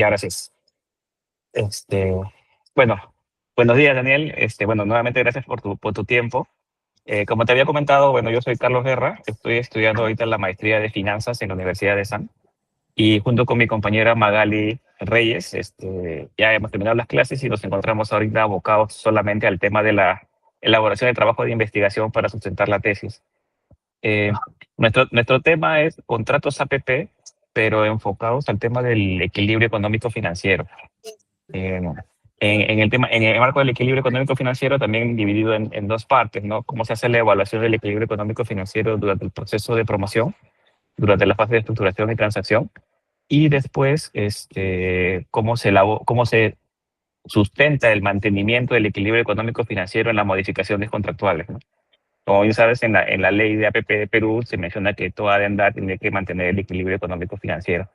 Y ahora sí. Este, bueno, buenos días, Daniel. Bueno, nuevamente gracias por tu tiempo. Como te había comentado, bueno, yo soy Carlos Guerra, estoy estudiando ahorita la maestría de finanzas en la Universidad de San. Y junto con mi compañera Magali Reyes, ya hemos terminado las clases y nos encontramos ahorita abocados solamente al tema de la elaboración de trabajo de investigación para sustentar la tesis. Eh, nuestro tema es contratos APP, pero enfocados al tema del equilibrio económico financiero. Eh, en el marco del equilibrio económico financiero, también dividido en dos partes, ¿no? Cómo se hace la evaluación del equilibrio económico financiero durante el proceso de promoción, durante la fase de estructuración y transacción, y después cómo se sustenta el mantenimiento del equilibrio económico financiero en las modificaciones contractuales, ¿no? Como bien sabes, en la ley de APP de Perú se menciona que toda adenda tiene que mantener el equilibrio económico financiero.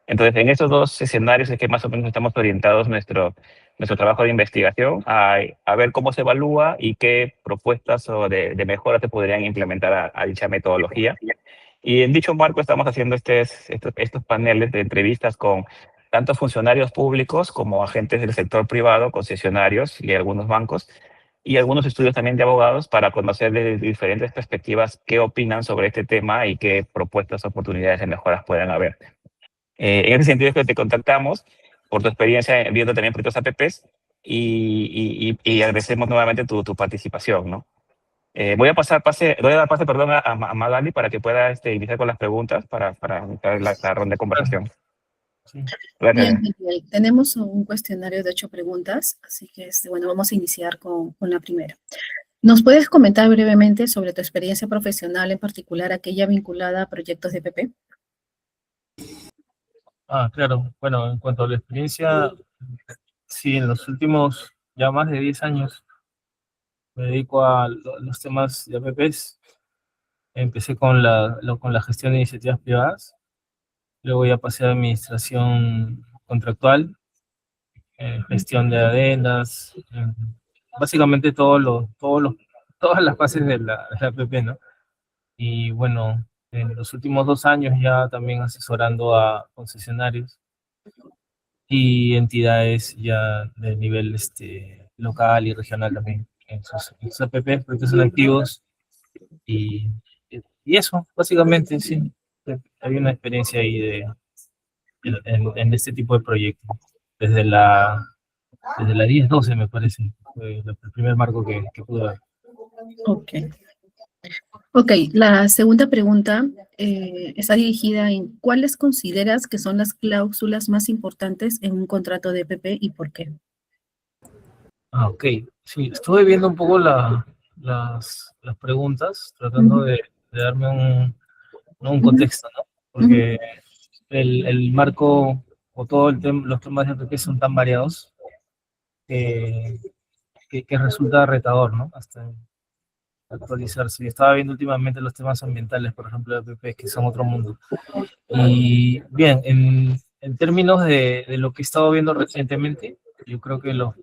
Entonces, en esos dos escenarios es que más o menos estamos orientados nuestro trabajo de investigación a ver cómo se evalúa y qué propuestas o de mejora se podrían implementar a dicha metodología. Y en dicho marco estamos haciendo estos paneles de entrevistas con tanto funcionarios públicos como agentes del sector privado, concesionarios y algunos bancos, y algunos estudios también de abogados para conocer de diferentes perspectivas qué opinan sobre este tema y qué propuestas, oportunidades de mejoras puedan haber. En ese sentido es que te contactamos por tu experiencia viendo también proyectos APPs y agradecemos nuevamente tu participación, ¿no? Voy a dar pase, perdón, a Magali para que pueda iniciar con las preguntas para iniciar la ronda de Claro, conversación. sí. Gracias. Bien, Miguel, tenemos un cuestionario de 8 preguntas, así que bueno, vamos a iniciar con la primera. ¿Nos puedes comentar brevemente sobre tu experiencia profesional, en particular aquella vinculada a proyectos de PP? Claro. Bueno, en cuanto a la experiencia, sí, en los últimos ya más de 10 años me dedico a los temas de APPs. Empecé con la gestión de iniciativas privadas, luego ya pasé a administración contractual, gestión de adendas, básicamente todas las fases de la APP, ¿no? Y bueno, en los últimos 2 años ya también asesorando a concesionarios y entidades ya de nivel local y regional también, en sus APP, porque son activos, y, y eso, básicamente, sí. Hay una experiencia ahí en este tipo de proyectos, desde desde la 10-12 me parece, fue el primer marco que pude ver. Ok. Ok, la segunda pregunta está dirigida en ¿cuáles consideras que son las cláusulas más importantes en un contrato de PP y por qué? Ok. Sí, estuve viendo un poco las preguntas, tratando de darme un contexto, ¿no? Porque el marco o todo los temas de APP son tan variados que, que resulta retador, ¿no? Hasta actualizarse. Yo estaba viendo últimamente los temas ambientales, por ejemplo, de APP, que son otro mundo. Y bien, en términos de lo que he estado viendo recientemente, yo creo que las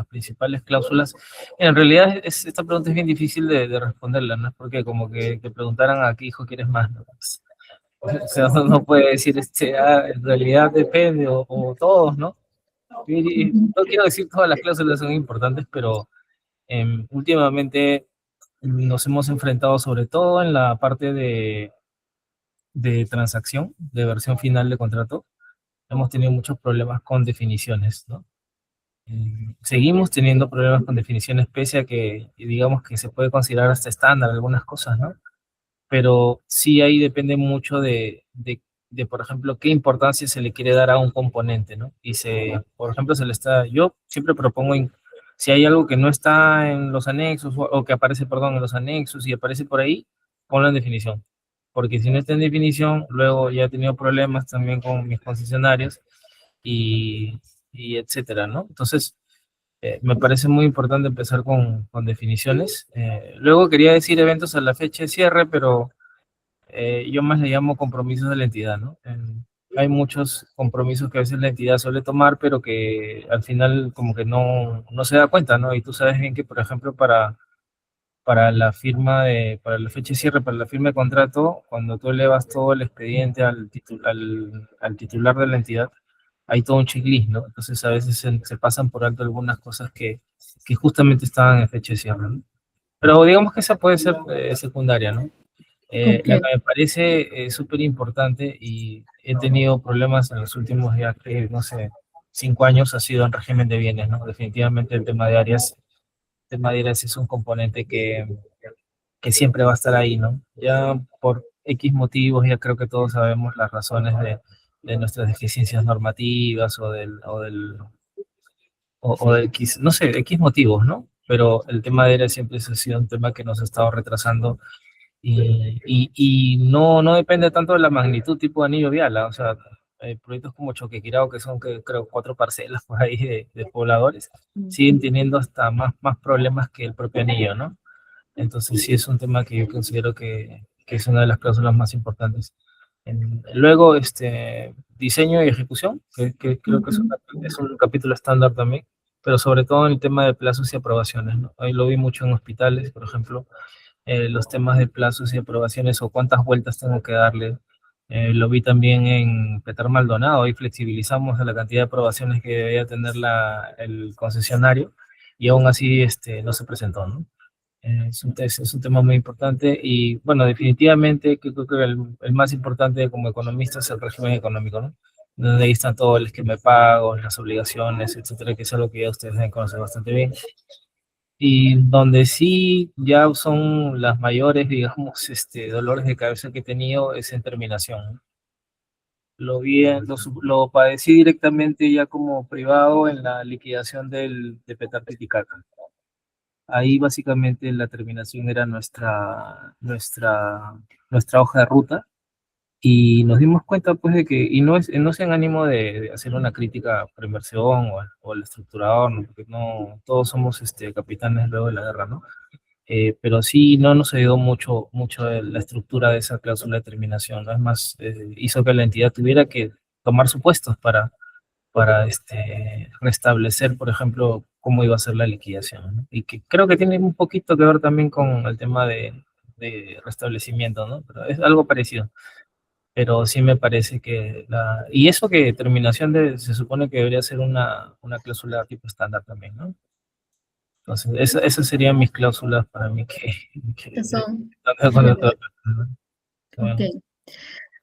principales cláusulas, en realidad esta pregunta es bien difícil de responderla, ¿no? Porque como que te preguntaran a qué hijo quieres más, ¿no? O sea, no puede decir, en realidad depende, o todos, ¿no? Y no quiero decir todas las cláusulas son importantes, pero últimamente nos hemos enfrentado sobre todo en la parte de transacción, de versión final de contrato. Hemos tenido muchos problemas con definiciones, ¿no? Seguimos teniendo problemas con definiciones, pese a que digamos que se puede considerar hasta estándar algunas cosas, ¿no? Pero sí ahí depende mucho por ejemplo, qué importancia se le quiere dar a un componente, ¿no? Por ejemplo, yo siempre propongo, si hay algo que no está en los anexos, o que aparece, perdón, en los anexos y aparece por ahí, ponlo en definición. Porque si no está en definición, luego ya he tenido problemas también con mis concesionarios y, y etcétera, ¿no? Entonces, me parece muy importante empezar con definiciones. Luego quería decir eventos a la fecha de cierre, pero yo más le llamo compromisos de la entidad, ¿no? Hay muchos compromisos que a veces la entidad suele tomar, pero que al final como que no se da cuenta, ¿no? Y tú sabes bien que, por ejemplo, para para la fecha de cierre, para la firma de contrato, cuando tú elevas todo el expediente al titular de la entidad, hay todo un checklist, ¿no? Entonces a veces se pasan por alto algunas cosas que justamente estaban en fecha de cierre, ¿no? Pero digamos que esa puede ser secundaria, ¿no? Ok. La que me parece súper importante y he tenido problemas en los últimos ya, que, no sé, 5 años ha sido en régimen de bienes, ¿no? Definitivamente el tema de áreas es un componente que siempre va a estar ahí, ¿no? Ya por X motivos, ya creo que todos sabemos las razones de nuestras deficiencias normativas o del X, no sé, X motivos, ¿no? Pero el tema de áreas siempre ha sido un tema que nos ha estado retrasando y no depende tanto de la magnitud tipo de anillo vial, ¿ah? O sea, proyectos como Choquequirao, que son que, creo 4 parcelas por ahí de pobladores, siguen teniendo hasta más problemas que el propio anillo, ¿no? Entonces sí es un tema que yo considero que es una de las cláusulas más importantes. Luego, diseño y ejecución, que creo que es un capítulo estándar también, pero sobre todo en el tema de plazos y aprobaciones, ¿no? Ahí lo vi mucho en hospitales, por ejemplo, los temas de plazos y aprobaciones o cuántas vueltas tengo que darle. Lo vi también en Petar Maldonado, y flexibilizamos la cantidad de aprobaciones que debía tener el concesionario y aún así no se presentó, ¿no? Es un tema muy importante y, bueno, definitivamente creo que el más importante como economista es el régimen económico, ¿no? Donde ahí están todos los que me pago, las obligaciones, etcétera, que es algo que ya ustedes deben conocer bastante bien. Y donde sí ya son las mayores, digamos, dolores de cabeza que he tenido es en terminación, ¿no? Lo padecí directamente ya como privado en la liquidación de Petar Titicaca. Ahí básicamente la terminación era nuestra hoja de ruta y nos dimos cuenta pues de que, y no es en ánimo de hacer una crítica por inversión o al estructurador, ¿no? Porque no, todos somos capitanes luego de la guerra, ¿no? Pero sí no nos ayudó mucho la estructura de esa cláusula de terminación, ¿no? Es más, hizo que la entidad tuviera que tomar supuestos para restablecer, por ejemplo, cómo iba a ser la liquidación, ¿no? Y que creo que tiene un poquito que ver también con el tema de restablecimiento, ¿no? Pero es algo parecido. Pero sí me parece que y eso que terminación se supone que debería ser una cláusula tipo estándar también, ¿no? Entonces, esas serían mis cláusulas para mí que Estas son. cuando todo- Ok.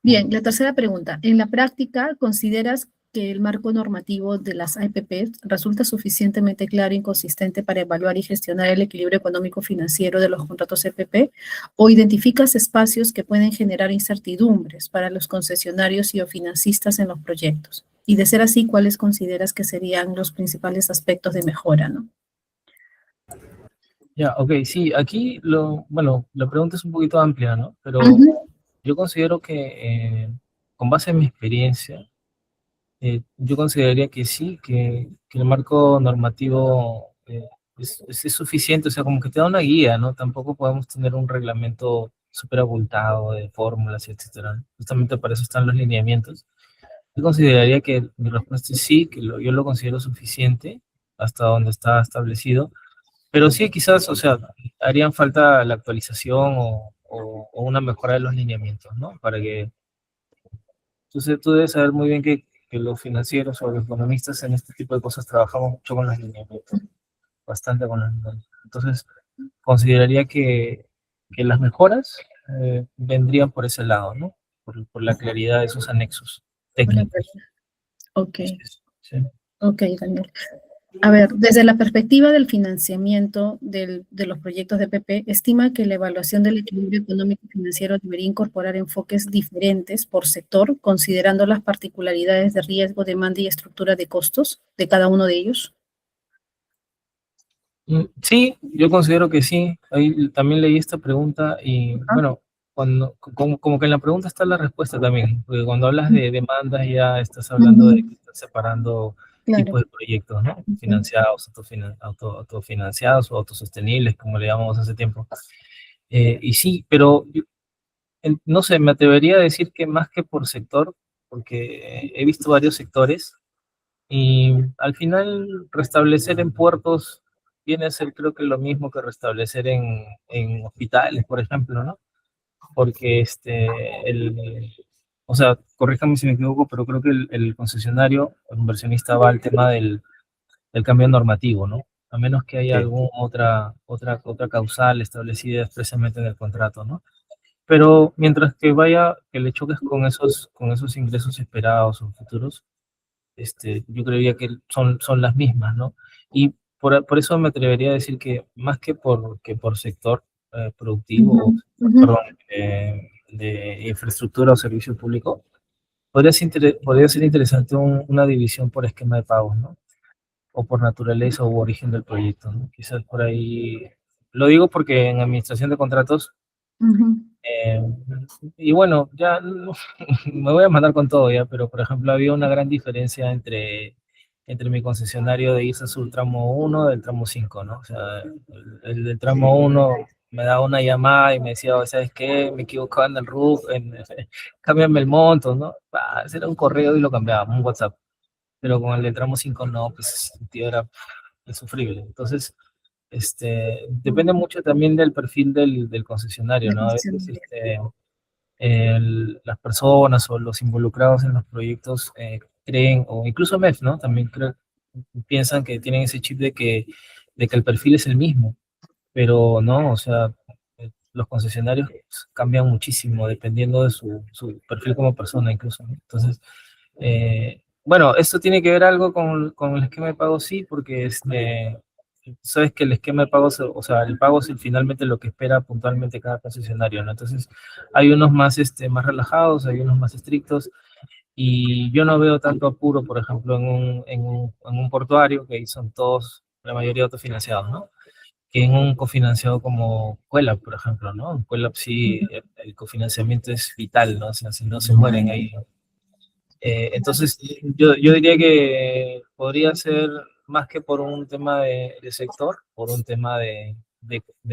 Bien, la tercera pregunta. En la práctica, ¿consideras que el marco normativo de las APP resulta suficientemente claro y consistente para evaluar y gestionar el equilibrio económico-financiero de los contratos EPP? ¿O identificas espacios que pueden generar incertidumbres para los concesionarios y o financistas en los proyectos? Y de ser así, ¿cuáles consideras que serían los principales aspectos de mejora, no? Ya, ok, sí, aquí bueno, la pregunta es un poquito amplia, ¿no? Pero Ujú. yo considero que con base en mi experiencia, yo consideraría que sí, que el marco normativo es suficiente, o sea, como que te da una guía, ¿no? Tampoco podemos tener un reglamento súper abultado de fórmulas, etcétera, ¿no? Justamente para eso están los lineamientos. Yo consideraría que mi respuesta es sí, que yo lo considero suficiente hasta donde está establecido, pero sí, quizás, o sea, harían falta la actualización o una mejora de los lineamientos, ¿no? Para que entonces tú debes saber muy bien que los financieros o los economistas en este tipo de cosas trabajamos mucho con los lineamientos, bastante con los lineamientos. Entonces, consideraría que las mejoras vendrían por ese lado, ¿no? Por la claridad de esos anexos Hola, técnicos. ok, Sí, sí. ok, Daniel. A ver, desde la perspectiva del financiamiento de los proyectos de PP, estima que la evaluación del equilibrio económico y financiero debería incorporar enfoques diferentes por sector, considerando las particularidades de riesgo, demanda y estructura de costos de cada uno de ellos. Sí, yo considero que sí. Ahí también leí esta pregunta y Ah, bueno, como que en la pregunta está la respuesta también, porque cuando hablas de demandas ya estás hablando de ujú, que estás separando claro. tipos de proyectos, ¿no? Ujú. Financiados, autofinanciados o autosostenibles, como le llamamos hace tiempo. Y sí, pero no sé, me atrevería a decir que más que por sector, porque he visto varios sectores y al final, restablecer en puertos viene a ser creo que lo mismo que restablecer en hospitales, por ejemplo, ¿no? Porque o sea, corríjame si me equivoco, pero creo que el concesionario, el inversionista va al tema del cambio normativo, ¿no? A menos que haya Sí. alguna otra causal establecida expresamente en el contrato, ¿no? Pero mientras que vaya, que le choques con esos ingresos esperados o futuros, yo creería que son las mismas, ¿no? Y por eso me atrevería a decir que más que por sector productivo, o Ujú, sector, ujú. perdón, de infraestructura o servicio público, podría ser interesante una división por esquema de pagos, ¿no? O por naturaleza u origen del proyecto, ¿no? Quizás por ahí, lo digo porque en administración de contratos, Ujú. eh, y bueno, ya me voy a mandar con todo ya, pero por ejemplo había una gran diferencia entre mi concesionario de ISA Sur tramo 1 del tramo 5, ¿no? O sea, el del tramo 1 me daba una llamada y me decía, "Oye, ¿sabes qué? Me equivocaba en el RUF, cámbiame el monto, ¿no?" Ese era un correo y lo cambiaba, un WhatsApp. Pero con el del tramo 5 no, pues el tío era insufrible. Entonces, depende mucho también del perfil del concesionario, La ¿no? A veces concesionaria. las personas o los involucrados en los proyectos creen, o incluso MEF, ¿no? También piensan que tienen ese chip de que el perfil es el mismo, pero no, o sea, los concesionarios cambian muchísimo dependiendo de su perfil como persona incluso, ¿no? Entonces, bueno, esto tiene que ver algo con el esquema de pago, sí, porque sabes que el esquema de pago, o sea, el pago es finalmente lo que espera puntualmente cada concesionario, ¿no? Entonces, hay unos más relajados, hay unos más estrictos, y yo no veo tanto apuro, por ejemplo, en un portuario, que ahí son todos, la mayoría autofinanciados, ¿no? Que en un cofinanciado como Cuelap, por ejemplo, ¿no? En Cuelap sí, el cofinanciamiento es vital, ¿no? O sea, si no se mueren ahí. Entonces, yo diría que podría ser más que por un tema de sector, por un tema de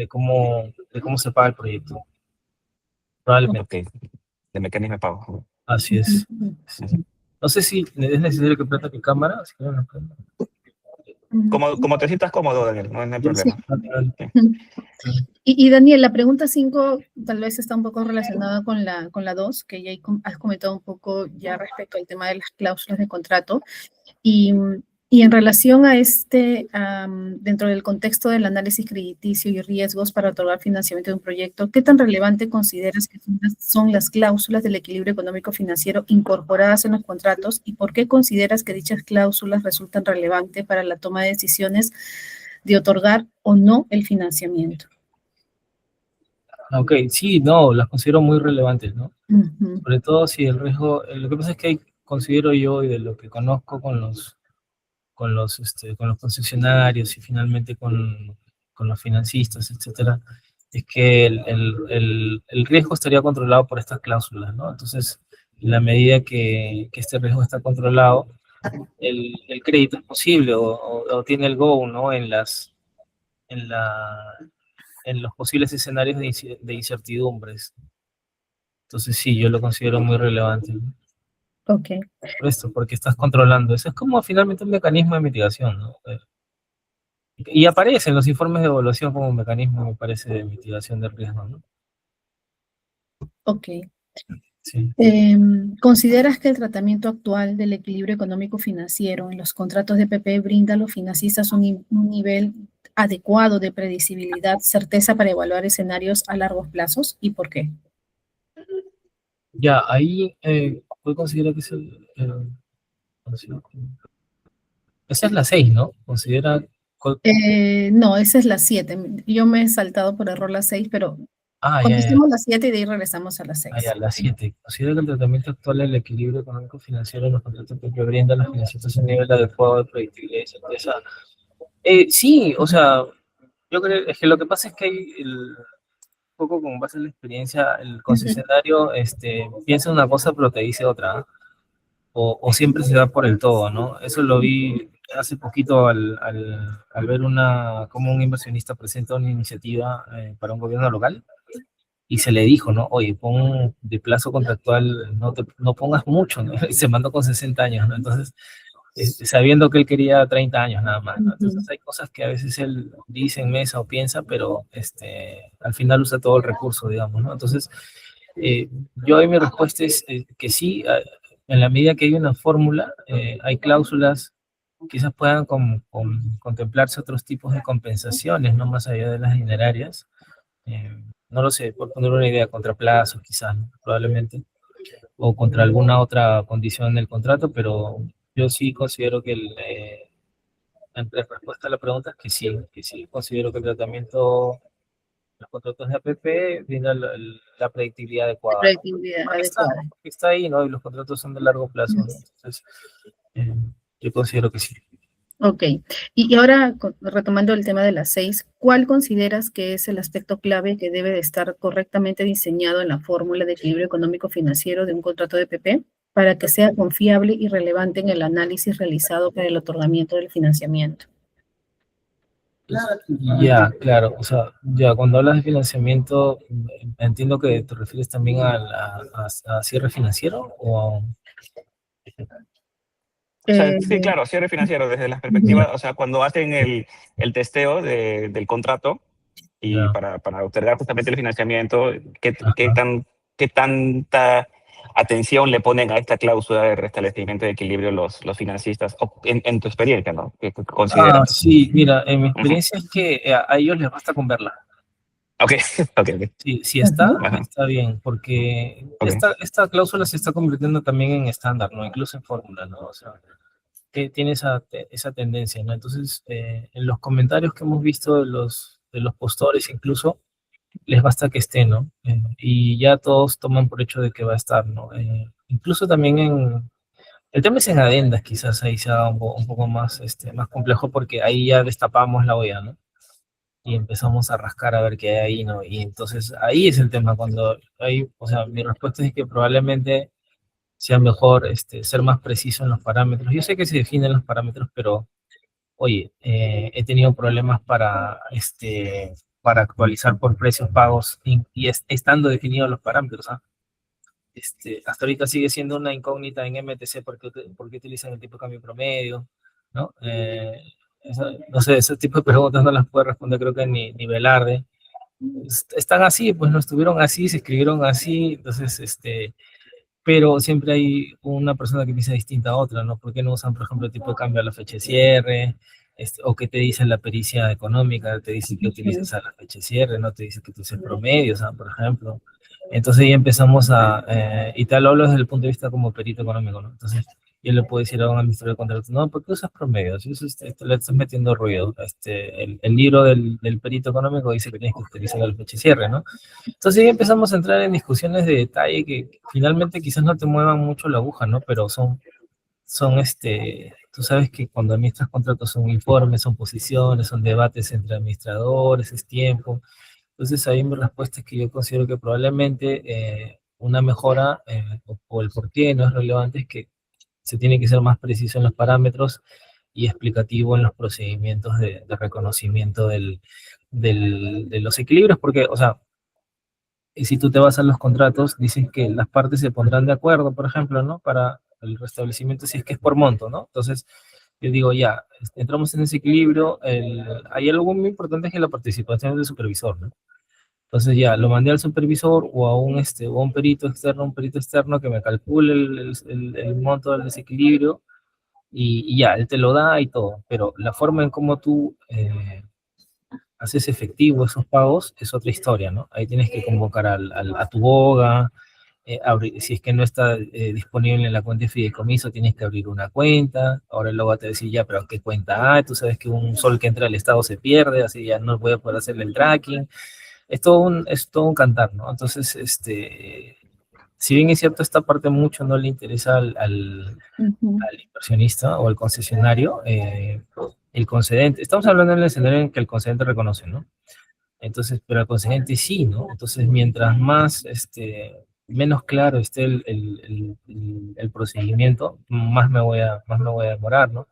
cómo se paga el proyecto, Ok, probablemente. de mecanismo de pago. Así es. Ujú. Ujú. No sé si es necesario que prenda mi cámara. Así que, bueno, Como te sientas cómodo, Daniel, no hay sí. problema. Sí. Y Daniel, la pregunta 5 tal vez está un poco relacionada con la 2, que ya has comentado un poco ya respecto al tema de las cláusulas de contrato. Y, y en relación a dentro del contexto del análisis crediticio y riesgos para otorgar financiamiento de un proyecto, ¿qué tan relevante consideras que son las cláusulas del equilibrio económico financiero incorporadas en los contratos y por qué consideras que dichas cláusulas resultan relevantes para la toma de decisiones de otorgar o no el financiamiento? Ok, sí, no, las considero muy relevantes, ¿no? Ujú. Sobre todo si el riesgo, lo que pasa es que considero yo y de lo que conozco con los concesionarios y finalmente con los financistas, etcétera, es que el riesgo estaría controlado por estas cláusulas, ¿no? Entonces, en la medida que este riesgo está controlado, el crédito es posible o tiene el go, ¿no? En la, en los posibles escenarios de incertidumbres. Entonces, sí, yo lo considero muy relevante, ¿no? Ok, Por esto, porque estás controlando. Eso es como finalmente un mecanismo de mitigación, ¿no? Y aparece en los informes de evaluación como un mecanismo, me parece, de mitigación de riesgo, ¿no? ok. Sí. ¿Consideras que el tratamiento actual del equilibrio económico-financiero en los contratos de PP brinda a los financistas un nivel adecuado de predecibilidad, certeza para evaluar escenarios a largos plazos? ¿Y por qué? Ya, ahí puedo considerar que es esa es la 6, ¿no? Considera. No, esa es la 7. Yo me he saltado por error la 6, pero Ya, ya. contestemos la 7 y de ahí regresamos a la Ya, 6. la 7. Considera que el tratamiento actual del equilibrio económico-financiero en los contratos que brinda a los financieros un nivel adecuado de predictibilidad y certeza. Sí, o sea, yo creo es que lo que pasa es que hay un poco con base en la experiencia, el concesionario piensa una cosa pero te dice otra, ¿no? O siempre se da por el todo, ¿no? Eso lo vi hace poquito al ver cómo un inversionista presenta una iniciativa para un gobierno local y se le dijo, ¿no? Oye, pon de plazo contractual, no pongas mucho, ¿no? Y se mandó con 60 años, ¿no? Entonces, sabiendo que él quería 30 años nada más, ¿no? Entonces hay cosas que a veces él dice en mesa o piensa, pero al final usa todo el recurso, digamos, ¿no? Entonces, Yo ahí mi respuesta es que sí, en la medida que hay una fórmula, hay cláusulas, quizás puedan contemplarse otros tipos de compensaciones, no más allá de las dinerarias. No lo sé, por poner una idea, contra plazos quizás, ¿no? Probablemente, o contra alguna otra condición del contrato, pero yo sí considero que en respuesta a la pregunta es que sí considero que el tratamiento, los contratos de APP brindan la predictibilidad La adecuada, ¿no? predictibilidad Porque está, adecuada. porque está ahí, ¿no? Y los contratos son de largo plazo, ¿no? Entonces, eh, yo considero que sí. Ok. Y ahora, retomando el tema de las 6, ¿cuál consideras que es el aspecto clave que debe de estar correctamente diseñado en la fórmula de equilibrio económico-financiero de un contrato de PP para que sea confiable y relevante en el análisis realizado para el otorgamiento del financiamiento? Ya, claro, o sea, ya cuando hablas de financiamiento, entiendo que te refieres también a cierre financiero o O sea, Eh, sí, claro, cierre financiero desde las Ujú. perspectivas, o sea, cuando hacen el testeo del contrato y ya, para otorgar justamente el financiamiento, ajá. qué tanta atención le ponen a esta cláusula de restablecimiento de equilibrio los financistas, o en tu experiencia, ¿no? ¿Qué consideras? Sí, mira, en mi Ujú. experiencia es que a ellos les basta con verla. Ok, ok, ok. Sí, si Ujú. está, Ajá, está bien, porque ok. esta cláusula se está convirtiendo también en estándar, ¿no? Incluso en fórmula, ¿no? O sea, que tiene esa tendencia, ¿no? Entonces, en los comentarios que hemos visto de los postores incluso, les basta que esté, ¿no? Y ya todos toman por hecho de que va a estar, ¿no? Incluso también el tema es en adendas, quizás ahí sea un poco más, más complejo porque ahí ya destapamos la olla, ¿no? Y empezamos a rascar a ver qué hay ahí, ¿no? Y entonces ahí es el tema, cuando hay, o sea, mi respuesta es que probablemente sea mejor ser más preciso en los parámetros. Yo sé que se definen los parámetros, pero oye, he tenido problemas para actualizar por precios pagos estando definidos los parámetros, ¿ah? Hasta ahorita sigue siendo una incógnita en MTC por qué utilizan el tipo de cambio promedio, ¿no? No sé, ese tipo de preguntas no las puede responder creo que ni Velarde. Están así, pues no estuvieron así, se escribieron así, entonces, pero siempre hay una persona que piensa distinta a otra, ¿no? ¿Por qué no usan, por ejemplo, el tipo de cambio a la fecha de cierre? O que te dice la pericia económica, te dice que utilices a la fecha de cierre, no te dice que utilices promedios, ¿ah? Por ejemplo. Entonces ya empezamos y te lo hablo desde el punto de vista como perito económico, ¿no? Entonces yo le puedo decir a un administrador de contratos, no, ¿por qué usas promedios? Eso, le estás metiendo ruido. El libro del perito económico dice que tienes que utilizar la fecha de cierre, ¿no? Entonces ya empezamos a entrar en discusiones de detalle que finalmente quizás no te muevan mucho la aguja, ¿no? Pero tú sabes que cuando administras contratos son informes, son posiciones, son debates entre administradores, es tiempo. Entonces ahí mi respuesta es que yo considero que probablemente una mejora o el por qué no es relevante es que se tiene que ser más preciso en los parámetros y explicativo en los procedimientos de reconocimiento de los equilibrios, porque, o sea, y si tú te vas a los contratos, dicen que las partes se pondrán de acuerdo, por ejemplo, ¿no? Para el restablecimiento, si es que es por monto, ¿no? Entonces, yo digo, ya, entramos en ese equilibrio. Hay algo muy importante que es la participación del supervisor, ¿no? Entonces, ya, lo mandé al supervisor o o a un perito externo que me calcule el monto del desequilibrio y ya, él te lo da y todo. Pero la forma en cómo tú haces efectivo esos pagos es otra historia, ¿no? Ahí tienes que convocar a tu boga, si es que no está disponible en la cuenta de fideicomiso, tienes que abrir una cuenta. Ahora el boga te decir, ya, pero ¿qué cuenta hay? Tú sabes que un sol que entra al Estado se pierde, así ya no voy a poder hacerle el tracking. Es todo un cantar, ¿no? Entonces, si bien es cierto, esta parte mucho no le interesa Ujú. al inversionista o al concesionario, el concedente, estamos hablando en el escenario en que el concedente reconoce, ¿no? Entonces, pero el concedente sí, ¿no? Entonces, mientras más, menos claro esté el procedimiento, más me voy a demorar, ¿no?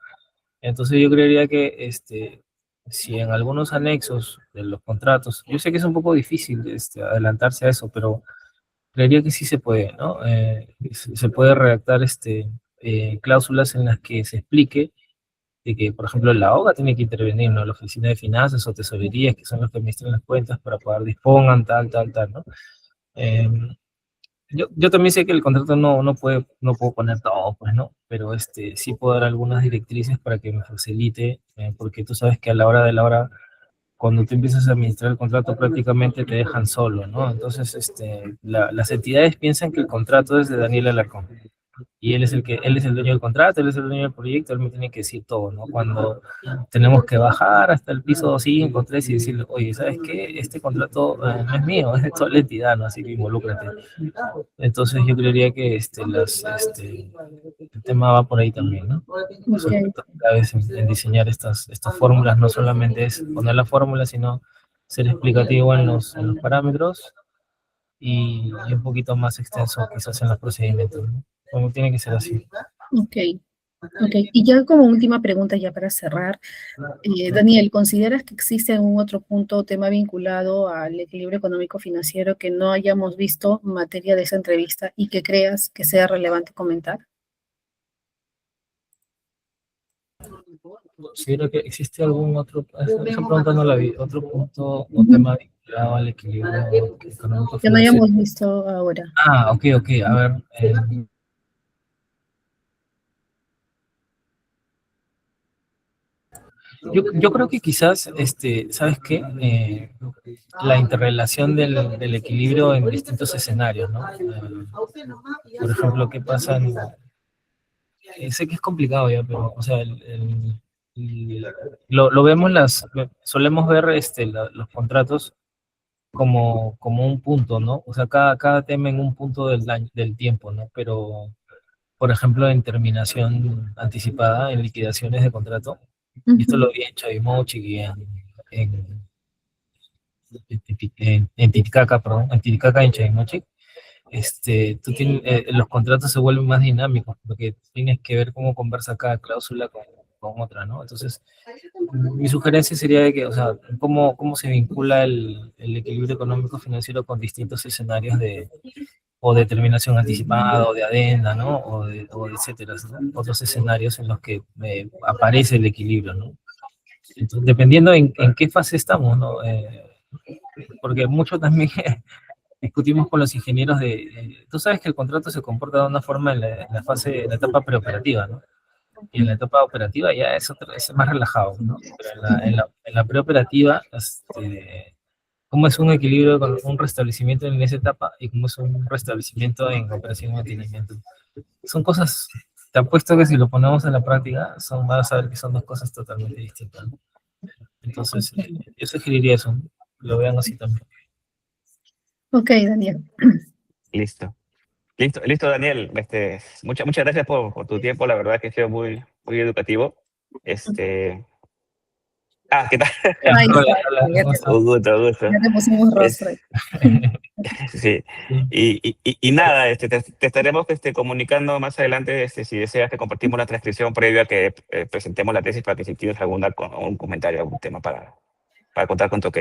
Entonces, yo creería que, si en algunos anexos de los contratos, yo sé que es un poco difícil, adelantarse a eso, pero creería que sí se puede, ¿no? Se puede redactar, cláusulas en las que se explique de que, por ejemplo, la OGA tiene que intervenir, ¿no? La Oficina de Finanzas o Tesorerías, que son los que administran las cuentas para poder dispongan, tal, ¿no? Eh, yo también sé que el contrato no puedo poner todo, pues, ¿no? Pero sí puedo dar algunas directrices para que me facilite, porque tú sabes que a la hora de la hora, cuando tú empiezas a administrar el contrato, prácticamente te dejan solo, ¿no? Entonces, las entidades piensan que el contrato es de Daniel Alarcón. Y él es el dueño del contrato, él es el dueño del proyecto, él me tiene que decir todo, ¿no? Cuando tenemos que bajar hasta el piso 5, 3 y decirle, oye, ¿sabes qué? Este contrato no es mío, es de toda la entidad, ¿no? Así que involúcrate. Entonces yo creería que el tema va por ahí también, ¿no? Los Ok, aspectos claves en diseñar estas fórmulas no solamente es poner la fórmula, sino ser explicativo en los parámetros y un poquito más extenso quizás en los procedimientos, ¿no? Como tiene que ser así. ok, ok. Y ya como última pregunta, ya para cerrar, Daniel, ¿consideras que existe algún otro punto o tema vinculado al equilibrio económico-financiero que no hayamos visto en materia de esa entrevista y que creas que sea relevante comentar? Considero que existe algún otro, esa pregunta no la vi, otro punto o tema vinculado al equilibrio económico Que no financiero. hayamos visto ahora. Ah, ok, a ver. Yo creo que quizás, ¿sabes qué? La interrelación del equilibrio en distintos escenarios, ¿no? Por ejemplo, ¿qué pasa sé que es complicado ya, pero, o sea, lo vemos, solemos ver los contratos como un punto, ¿no? O sea, cada tema en un punto del tiempo, ¿no? Pero, por ejemplo, en terminación anticipada, en liquidaciones de contrato, y esto Ujú, lo vi en Chavimochic y en, en Titicaca, perdón, en Titicaca y en Chavimochic, los contratos se vuelven más dinámicos porque tienes que ver cómo conversa cada cláusula con otra, ¿no? Entonces, mi sugerencia sería de que, o sea, cómo se vincula el equilibrio económico financiero con distintos escenarios o de terminación anticipada, o de adenda, ¿no? O de etcétera, ¿no? Otros escenarios en los que aparece el equilibrio, ¿no? Entonces, dependiendo en qué fase estamos, ¿no? Porque mucho también discutimos con los ingenieros tú sabes que el contrato se comporta de una forma en la fase, en la etapa preoperativa, ¿no? Y en la etapa operativa ya es más relajado, ¿no? Pero en la preoperativa, cómo es un equilibrio con un restablecimiento en esa etapa y cómo es un restablecimiento en operación y mantenimiento. Son cosas, te apuesto que si lo ponemos en la práctica, vas a ver que son dos cosas totalmente distintas, ¿no? Entonces, yo sugeriría eso, ¿no? Lo vean así también. Ok, Daniel. Listo. Listo, Daniel. Muchas gracias por tu tiempo. La verdad que ha sido muy educativo. ¿Qué tal? Ahí Hola, está, hola, ya ¿cómo te, estás? Un gusto. ya te pusimos Es, rostro. sí. Sí. Y nada, te estaremos comunicando más adelante si deseas que compartimos la transcripción previa que presentemos la tesis para que si tienes un comentario, algún tema para contar con tu ok.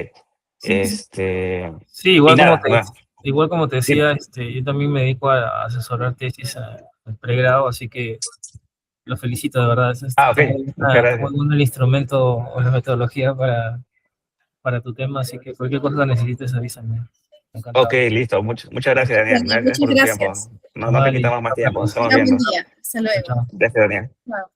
Sí, sí. Sí, Y nada, bueno, igual como te dime. decía, yo también me dedico a asesorar tesis al pregrado, así que lo felicito, de verdad. Ok, muchas Está muy gracias. bueno el instrumento o la metodología para tu tema, así que cualquier cosa que necesites, avísame. Ok, Encantado. listo. Muchas gracias, Daniel. Daniel, Gracias muchas por tu tiempo. gracias. No te Vale, quitamos más nos tiempo. vemos. Estamos Tenga buen viendo. día. Hasta Chao, luego. chao. Gracias, Daniel. Chao.